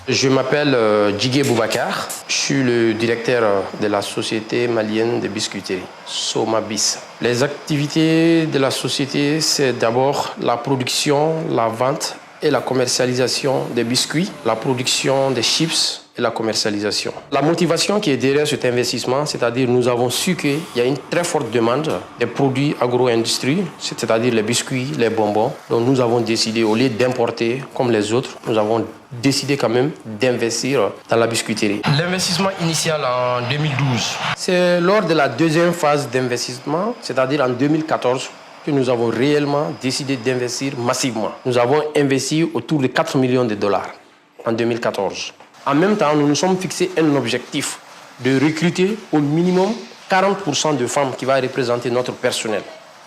Je m'appelle Djigué Boubacar. Je suis le directeur de la société malienne de biscuiterie, Somabis. Les activités de la société, c'est d'abord la production, la vente et la commercialisation des biscuits, la production des chips et la commercialisation. La motivation qui est derrière cet investissement, c'est-à-dire nous avons su qu'il y a une très forte demande des produits agro-industrie, c'est-à-dire les biscuits, les bonbons. Donc nous avons décidé, au lieu d'importer comme les autres, nous avons décidé quand même d'investir dans la biscuiterie. L'investissement initial en 2012, c'est lors de la deuxième phase d'investissement, c'est-à-dire en 2014, que nous avons réellement décidé d'investir massivement. Nous avons investi autour de 4 millions de dollars en 2014. En même temps, nous nous sommes fixés un objectif de recruter au minimum 40% de femmes qui va représenter notre personnel.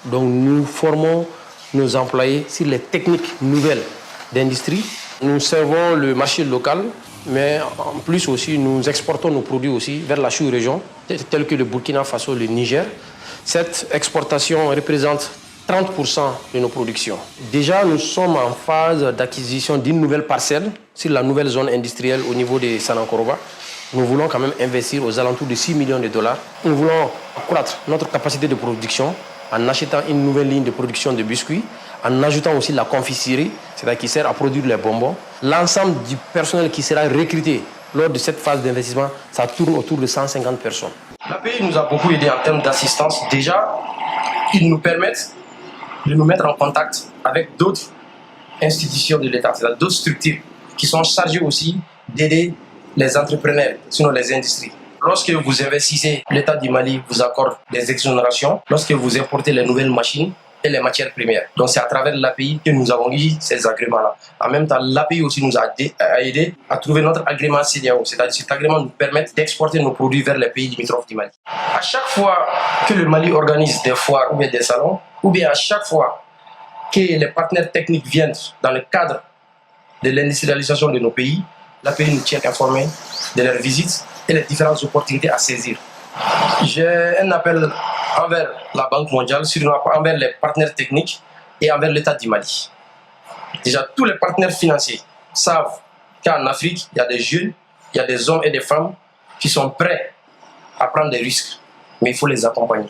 Donc nous formons nos employés sur les techniques nouvelles d'industrie. Nous servons le marché local, mais en plus aussi, nous exportons nos produits aussi vers la sous-région, tels que le Burkina Faso, le Niger. Cette exportation représente 30% de nos productions. Déjà, nous sommes en phase d'acquisition d'une nouvelle parcelle sur la nouvelle zone industrielle au niveau de Sanankoroba. Nous voulons quand même investir aux alentours de 6 millions de dollars. Nous voulons accroître notre capacité de production en achetant une nouvelle ligne de production de biscuits, en ajoutant aussi la confiserie, c'est-à-dire qui sert à produire les bonbons. L'ensemble du personnel qui sera recruté lors de cette phase d'investissement, ça tourne autour de 150 personnes. L'API nous a beaucoup aidé en termes d'assistance. Déjà, ils nous permettent de nous mettre en contact avec d'autres institutions de l'État, c'est-à-dire d'autres structures qui sont chargées aussi d'aider les entrepreneurs, sinon les industries. Lorsque vous investissez, l'État du Mali vous accorde des exonérations lorsque vous importez les nouvelles machines et les matières premières. Donc c'est à travers l'API que nous avons eu ces agréments-là. En même temps, l'API aussi nous a aidé à trouver notre agrément CEDEAO, c'est-à-dire cet agrément nous permet d'exporter nos produits vers les pays limitrophes du Mali. À chaque fois que le Mali organise des foires ou bien des salons, ou bien à chaque fois que les partenaires techniques viennent dans le cadre de l'industrialisation de nos pays, l'API nous tient informés de leurs visites et les différentes opportunités à saisir. J'ai un appel envers la Banque mondiale, surtout envers les partenaires techniques et envers l'État du Mali. Déjà, tous les partenaires financiers savent qu'en Afrique, il y a des jeunes, il y a des hommes et des femmes qui sont prêts à prendre des risques, mais il faut les accompagner.